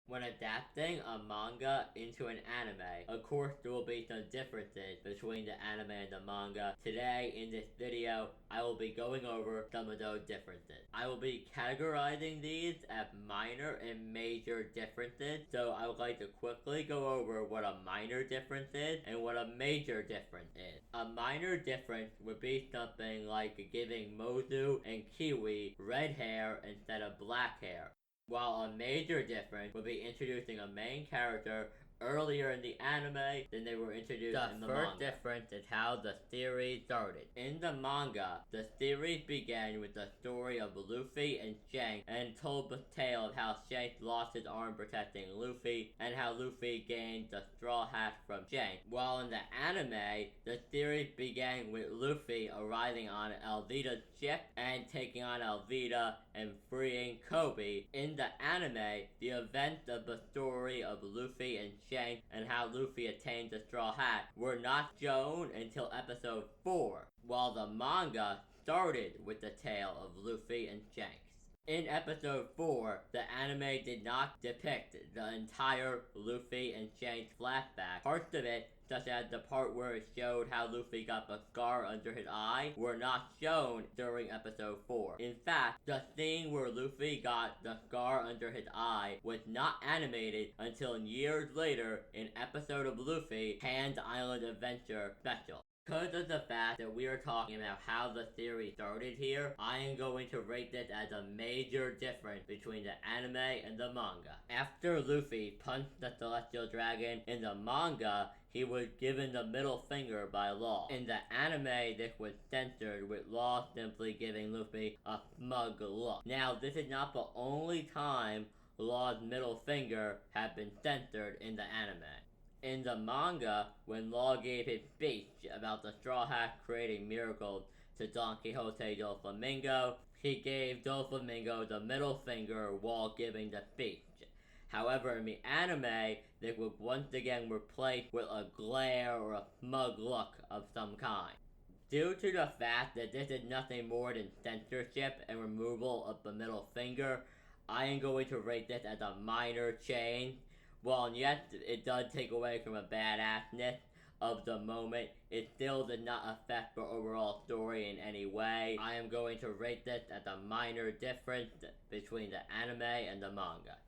When adapting a manga into an anime, of course there will be some differences between the anime and the manga. Today, in this video, I will be going over some of those differences. I will be categorizing these as minor and major differences, so I would like to quickly go over what a minor difference is and what a major difference is. A minor difference would be something like giving Mozu and Kiwi red hair instead of black hair, while a major difference would be introducing a main character earlier in the anime than they were introduced in the manga. The first difference is how the series started. In the manga, the series began with the story of Luffy and Shanks and told the tale of how Shanks lost his arm protecting Luffy and how Luffy gained the straw hat from Shanks. While in the anime, the series began with Luffy arriving on Alvida's ship and taking on Alvida and freeing Kobe. In the anime, the events of the story of Luffy and Shanks and how Luffy attained the Straw Hat were not shown until episode 4, while the manga started with the tale of Luffy and Shanks. In episode 4, the anime did not depict the entire Luffy and Shanks flashback. Parts of it, such as the part where it showed how Luffy got the scar under his eye, were not shown during episode 4. In fact, the scene where Luffy got the scar under his eye was not animated until years later in episode of Luffy, Hand Island Adventure Special. Because of the fact that we are talking about how the series started here, I am going to rate this as a major difference between the anime and the manga. After Luffy punched the Celestial Dragon in the manga, he was given the middle finger by Law. In the anime, this was censored, with Law simply giving Luffy a smug look. Now, this is not the only time Law's middle finger had been censored in the anime. In the manga, when Law gave his speech about the Straw Hat creating miracles to Don Quixote Doflamingo, he gave Doflamingo the middle finger while giving the speech. However, in the anime, they would once again replaced with a glare or a smug look of some kind. Due to the fact that this is nothing more than censorship and removal of the middle finger, I am going to rate this as a minor change. While yes, it does take away from the badassness of the moment, it still did not affect the overall story in any way. I am going to rate this as a minor difference between the anime and the manga.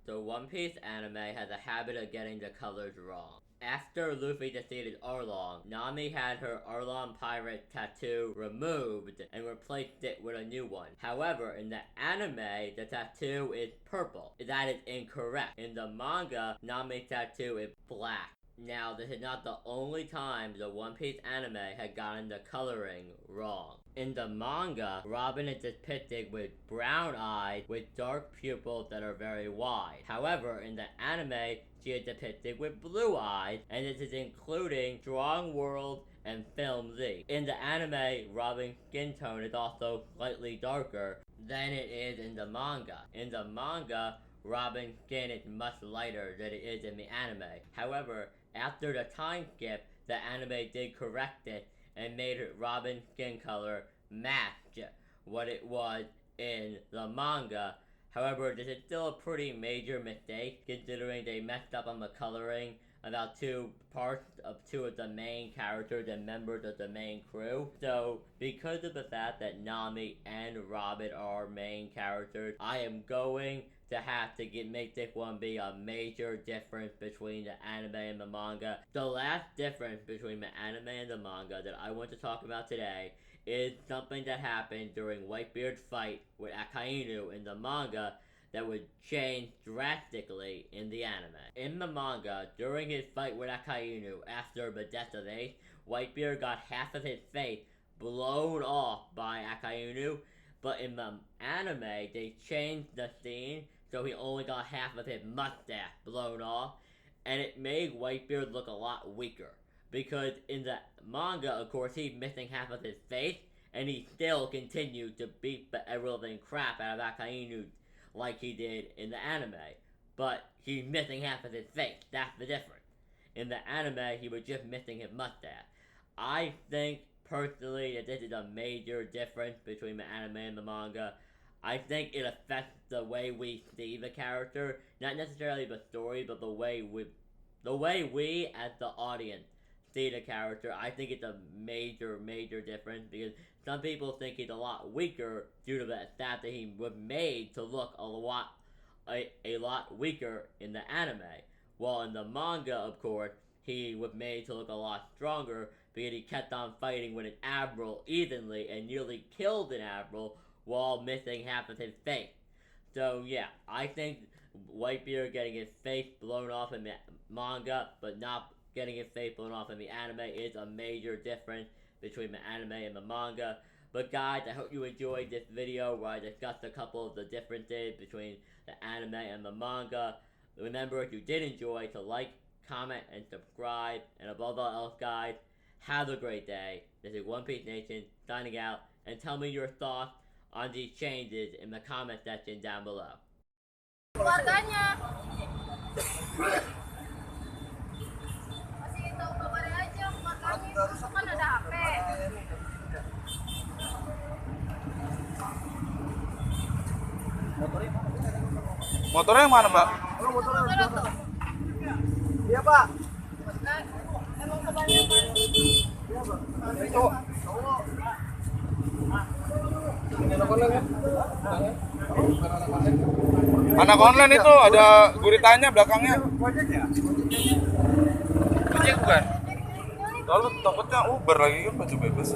The One Piece anime has a habit of getting the colors wrong. After Luffy defeated Arlong, Nami had her Arlong pirate tattoo removed and replaced it with a new one. However, in the anime, the tattoo is purple. That is incorrect. In the manga, Nami's tattoo is black. Now, this is not the only time the One Piece anime had gotten the coloring wrong. In the manga, Robin is depicted with brown eyes with dark pupils that are very wide. However, in the anime, she is depicted with blue eyes, and this is including Strong World and Film Z. In the anime, Robin's skin tone is also slightly darker than it is in the manga. In the manga, Robin's skin is much lighter than it is in the anime. However, after the time skip, the anime did correct it and made Robin's skin color match what it was in the manga. However, this is still a pretty major mistake, considering they messed up on the coloring about two parts of two of the main characters and members of the main crew. So, because of the fact that Nami and Robin are main characters, I am going to have to make this one be a major difference between the anime and the manga. The last difference between the anime and the manga that I want to talk about today is something that happened during Whitebeard's fight with Akainu in the manga that would change drastically in the anime. In the manga, during his fight with Akainu after the death of Ace, Whitebeard got half of his face blown off by Akainu, but in the anime, they changed the scene so he only got half of his mustache blown off, and it made Whitebeard look a lot weaker. Because in the manga, of course, he's missing half of his face, and he still continued to beat the ever-living crap out of Akainu like he did in the anime. But he's missing half of his face, that's the difference. In the anime, he was just missing his mustache. I think, personally, that this is a major difference between the anime and the manga. I think it affects the way we see the character, not necessarily the story, but the way we as the audience see the character. I think it's a major difference because some people think he's a lot weaker due to the fact that he was made to look a lot weaker in the anime. While in the manga, of course, he was made to look a lot stronger because he kept on fighting with an admiral evenly and nearly killed an admiral while missing half of his face. So yeah, I think Whitebeard getting his face blown off in the manga, but not getting his face blown off in the anime is a major difference between the anime and the manga. But guys, I hope you enjoyed this video where I discussed a couple of the differences between the anime and the manga. Remember, if you did enjoy, to like, comment, and subscribe. And above all else, guys, have a great day. This is One Piece Nation signing out, and tell me your thoughts on these changes in the comment section down below. Keluarganya masih tahu kabarnya aja makanya itu kan ada HP. Motornya yang mana, Mbak? Motornya tuh. Iya, Pak. Emang kebanyakan. Iya, Pak. Itu. Anak online itu ada guritanya belakangnya. Ojek bukan? Lalu takutnya Uber lagi kan baju bebas.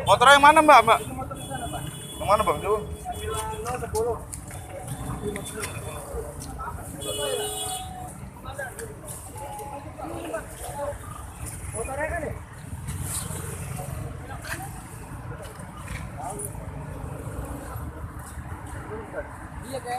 Motor yang mana, Mbak? Yang mana, Bang? Coba. 910. Motornya kan ya? Iya, kayak